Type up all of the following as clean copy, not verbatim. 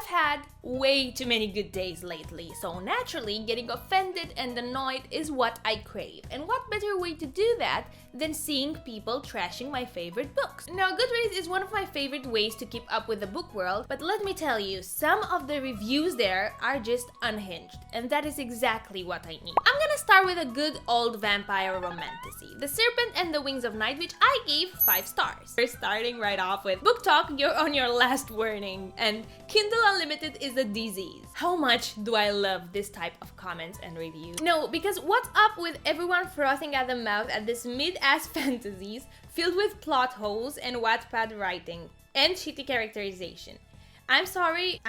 had way too many good days lately, so naturally getting offended and annoyed is what I crave. And what better way to do that than seeing people trashing my favorite books? Now, Goodreads is one of my favorite ways to keep up with the book world, but let me tell you, some of the reviews there are just unhinged, and that is exactly what I need. I'm gonna start with a good old vampire romantasy, The Serpent and the Wings of Night, which I gave 5 stars. We're starting right off with Book Talk, you're on your last warning, and Kindle Unlimited is a disease. How much do I love this type of comments and reviews? No, because what's up with everyone frothing at the mouth at this mid-ass fantasies filled with plot holes and Wattpad writing and shitty characterization? I'm sorry.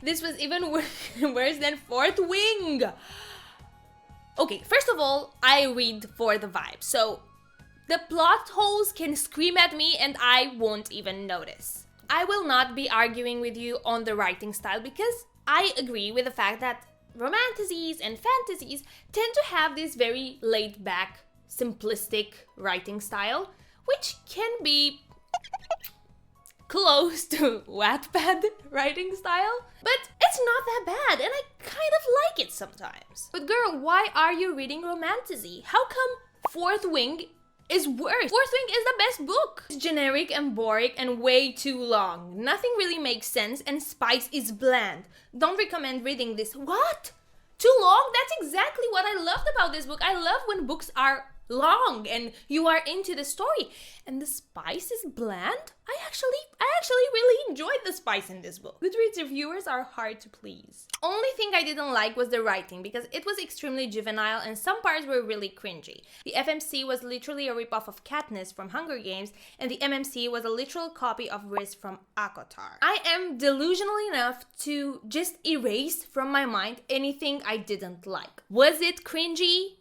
This was even worse than Fourth Wing. Okay, first of all, I read for the vibe, so the plot holes can scream at me and I won't even notice. I will not be arguing with you on the writing style because I agree with the fact that romantasies and fantasies tend to have this very laid-back, simplistic writing style, which can be close to Wattpad writing style, but it's not that bad and I kind of like it sometimes. But girl, why are you reading romantasy? How come Fourth Wing is worse? Fourth Wing is the best book. It's generic and boring and way too long. Nothing really makes sense and Spice is bland. Don't recommend reading this. What? Too long? That's exactly what I loved about this book. I love when books are long and you are into the story. And the spice is bland? I actually really enjoyed the spice in this book. Goodreads reviewers are hard to please. Only thing I didn't like was the writing because it was extremely juvenile and some parts were really cringy. The FMC was literally a ripoff of Katniss from Hunger Games and the MMC was a literal copy of Riz from ACOTAR. I am delusional enough to just erase from my mind anything I didn't like. Was it cringy?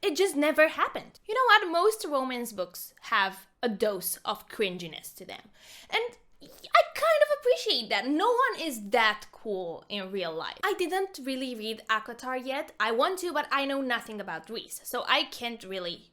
It just never happened. You know what? Most romance books have a dose of cringiness to them. And I kind of appreciate that. No one is that cool in real life. I didn't really read ACOTAR yet. I want to, but I know nothing about Reese, so I can't really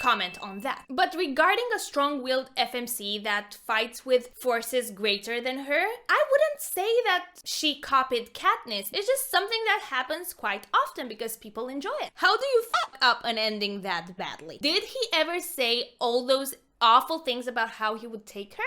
comment on that. But regarding a strong-willed FMC that fights with forces greater than her, I wouldn't say that she copied Katniss. It's just something that happens quite often because people enjoy it. How do you fuck up an ending that badly? Did he ever say all those awful things about how he would take her?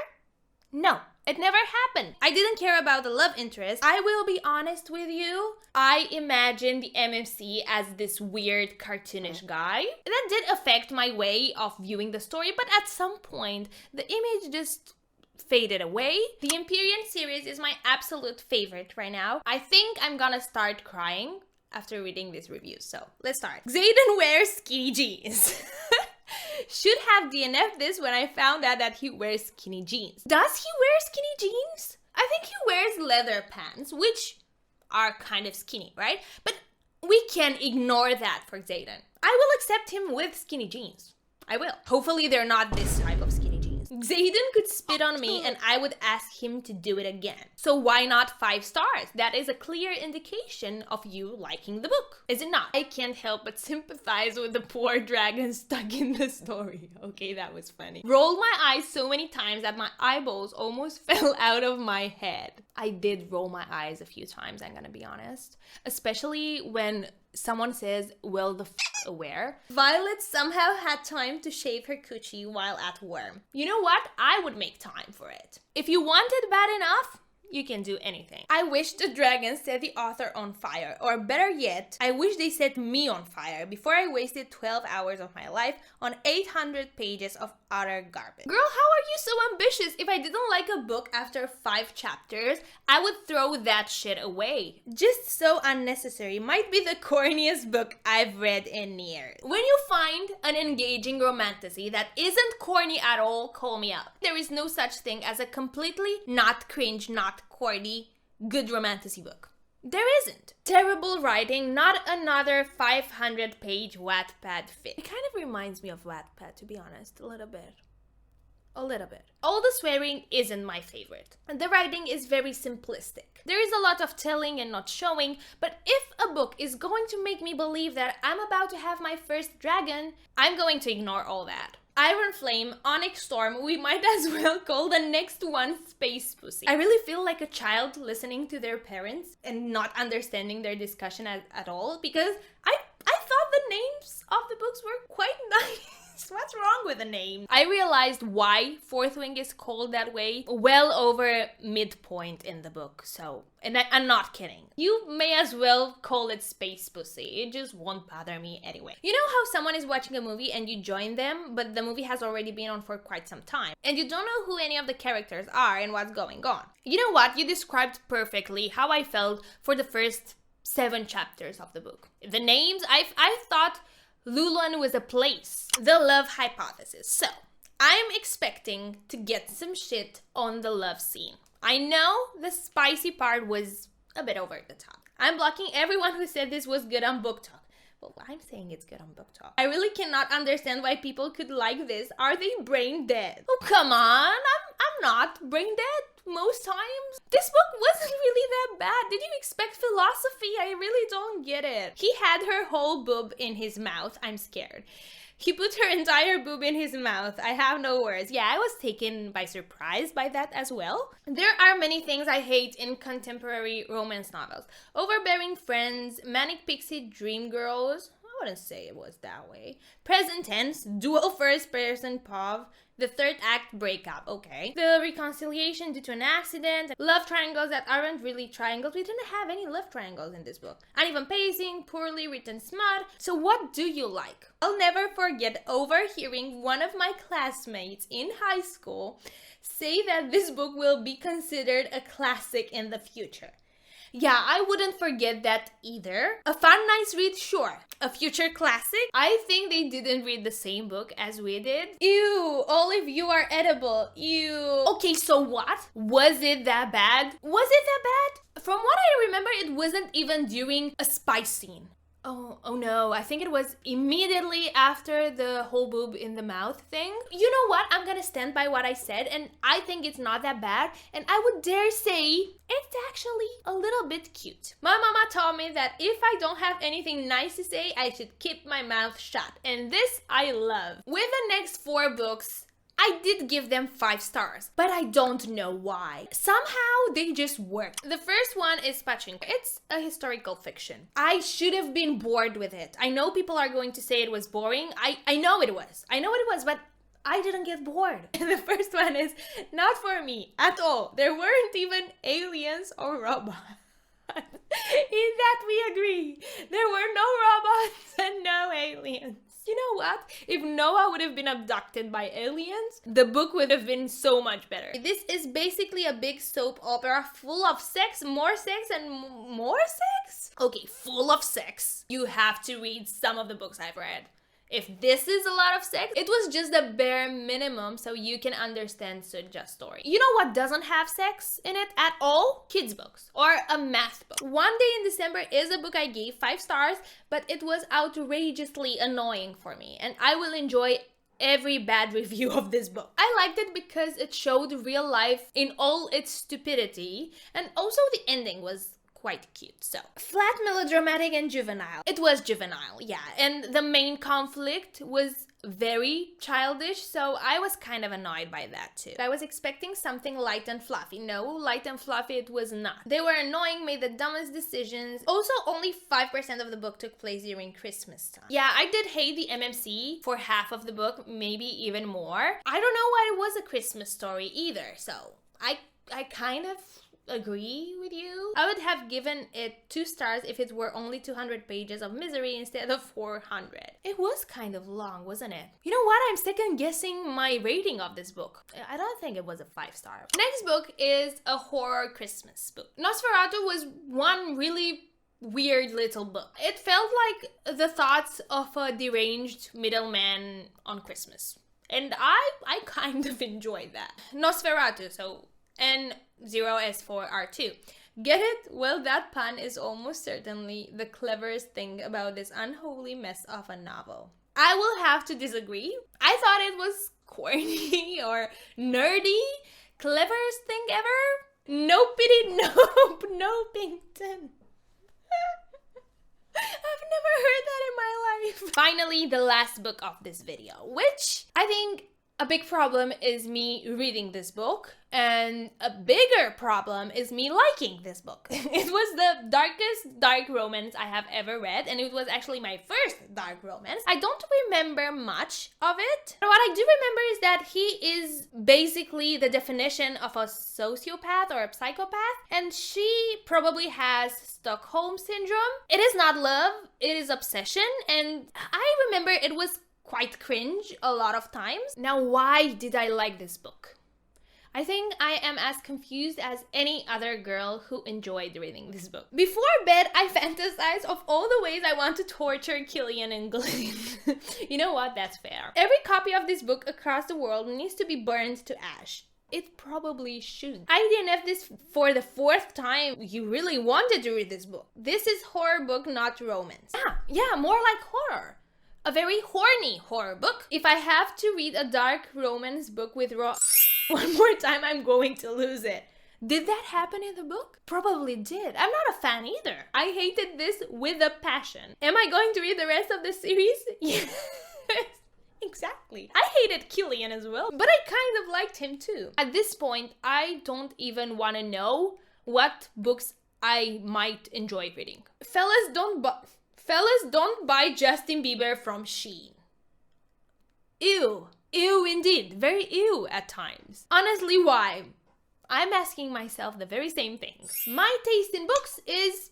No, it never happened. I didn't care about the love interest. I will be honest with you. I imagined the MMC as this weird cartoonish guy. That did affect my way of viewing the story, but at some point, the image just faded away. The Empyrean series is my absolute favorite right now. I think I'm gonna start crying after reading this review, so let's start. Xaden wears skinny jeans. Should have DNF'd this when I found out that he wears skinny jeans. Does he wear skinny jeans? I think he wears leather pants, which are kind of skinny, right? But we can ignore that for Xaden. I will accept him with skinny jeans. I will. Hopefully they're not this type of skinny jeans. Xaden could spit on me and I would ask him to do it again. So why not 5 stars? That is a clear indication of you liking the book, is it not? I can't help but sympathize with the poor dragon stuck in the story. Okay, that was funny. Rolled my eyes so many times that my eyeballs almost fell out of my head. I did roll my eyes a few times, I'm gonna be honest. Especially when someone says, well, the aware. Violet somehow had time to shave her coochie while at Worm. You know what? I would make time for it. If you want it bad enough, you can do anything. I wish the dragons set the author on fire, or better yet, I wish they set me on fire before I wasted 12 hours of my life on 800 pages of utter garbage. Girl, how are you so ambitious? If I didn't like a book after 5 chapters, I would throw that shit away. Just so unnecessary. Might be the corniest book I've read in years. When you find an engaging romantasy that isn't corny at all, call me up. There is no such thing as a completely not cringe, not corny, good romantasy book. There isn't. Terrible writing, not another 500-page Wattpad fit. It kind of reminds me of Wattpad, to be honest, a little bit. A little bit. All the swearing isn't my favorite. The writing is very simplistic. There is a lot of telling and not showing, but if a book is going to make me believe that I'm about to have my first dragon, I'm going to ignore all that. Iron Flame, Onyx Storm, we might as well call the next one Space Pussy. I really feel like a child listening to their parents and not understanding their discussion at all, because I thought the names of the books were quite nice. What's wrong with the name? I realized why Fourth Wing is called that way well over midpoint in the book, so... And I'm not kidding. You may as well call it Space Pussy. It just won't bother me anyway. You know how someone is watching a movie and you join them, but the movie has already been on for quite some time, and you don't know who any of the characters are and what's going on? You know what? You described perfectly how I felt for the first 7 chapters of the book. The names, I thought Lulon was a place. The love hypothesis. So, I'm expecting to get some shit on the love scene. I know the spicy part was a bit over the top. I'm blocking everyone who said this was good on Book Talk. Well, I'm saying it's good on Book Talk. I really cannot understand why people could like this. Are they brain dead? Oh, come on. I'm not brain dead most times. This book wasn't really that bad. Did you expect philosophy? I really don't get it. He had her whole boob in his mouth. I'm scared. He put her entire boob in his mouth. I have no words. Yeah, I was taken by surprise by that as well. There are many things I hate in contemporary romance novels. Overbearing friends, manic pixie dream girls. I wouldn't say it was that way. Present tense, dual first person POV. The third act breakup, okay. The reconciliation due to an accident. Love triangles that aren't really triangles. We didn't have any love triangles in this book. Uneven pacing, poorly written smut. So what do you like? I'll never forget overhearing one of my classmates in high school say that this book will be considered a classic in the future. Yeah, I wouldn't forget that either. A fun, nice read, sure. A future classic? I think they didn't read the same book as we did. Ew, Olive, you are edible. Ew. Okay, so what? Was it that bad? Was it that bad? From what I remember, it wasn't even during a spice scene. Oh no, I think it was immediately after the whole boob in the mouth thing. You know what? I'm gonna stand by what I said, and I think it's not that bad, and I would dare say it's actually a little bit cute. My mama taught me that if I don't have anything nice to say, I should keep my mouth shut, and this I love. With the next 4 books, I did give them 5 stars, but I don't know why. Somehow they just worked. The first one is Pachinko. It's a historical fiction. I should have been bored with it. I know people are going to say it was boring. I know it was. But I didn't get bored. The first one is not for me at all. There weren't even aliens or robots. In that we agree. There were no robots and no aliens. You know what? If Noah would have been abducted by aliens, the book would have been so much better. This is basically a big soap opera full of sex, more sex, and more sex? Okay, full of sex. You have to read some of the books I've read. If this is a lot of sex, it was just the bare minimum so you can understand Suja's story. You know what doesn't have sex in it at all? Kids books or a math book. One Day in December is a book I gave 5 stars, but it was outrageously annoying for me, and I will enjoy every bad review of this book. I liked it because it showed real life in all its stupidity, and also the ending was quite cute. So, flat, melodramatic, and juvenile. It was juvenile, yeah, and the main conflict was very childish, so I was kind of annoyed by that too. I was expecting something light and fluffy. No, light and fluffy it was not. They were annoying, made the dumbest decisions. Also, only 5% of the book took place during Christmas time. Yeah, I did hate the MMC for half of the book, maybe even more. I don't know why it was a Christmas story either, so I kind of agree with you. I would have given it 2 stars if it were only 200 pages of misery instead of 400. It was kind of long, wasn't it? You know what? I'm second guessing my rating of this book. I don't think it was a 5-star. Next book is a horror Christmas book. Nosferatu was one really weird little book. It felt like the thoughts of a deranged middleman on Christmas. And I kind of enjoyed that. Nosferatu, so N0S4R2. Get it? Well, that pun is almost certainly the cleverest thing about this unholy mess of a novel. I will have to disagree. I thought it was corny or nerdy. Cleverest thing ever? No pity, nope, no Pinkton. I've never heard that in my life. Finally, the last book of this video, which I think a big problem is me reading this book, and a bigger problem is me liking this book. It was the darkest dark romance I have ever read, and it was actually my first dark romance. I don't remember much of it, but what I do remember is that he is basically the definition of a sociopath or a psychopath, and she probably has Stockholm syndrome. It is not love, it is obsession, and I remember it was quite cringe a lot of times. Now, why did I like this book? I think I am as confused as any other girl who enjoyed reading this book. Before bed, I fantasize of all the ways I want to torture Killian and Glenn. You know what? That's fair. Every copy of this book across the world needs to be burned to ash. It probably should. I DNF this for the 4th time. You really wanted to read this book. This is horror book, not romance. Yeah, more like horror. A very horny horror book. If I have to read a dark romance book with one more time, I'm going to lose it. Did that happen in the book? Probably did. I'm not a fan either. I hated this with a passion. Am I going to read the rest of the series? Yes. Exactly. I hated Killian as well, but I kind of liked him too. At this point, I don't even want to know what books I might enjoy reading. Fellas, don't buy Justin Bieber from Shein. Ew. Ew indeed. Very ew at times. Honestly, why? I'm asking myself the very same things. My taste in books is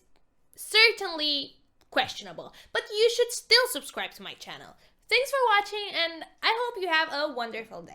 certainly questionable, but you should still subscribe to my channel. Thanks for watching, and I hope you have a wonderful day.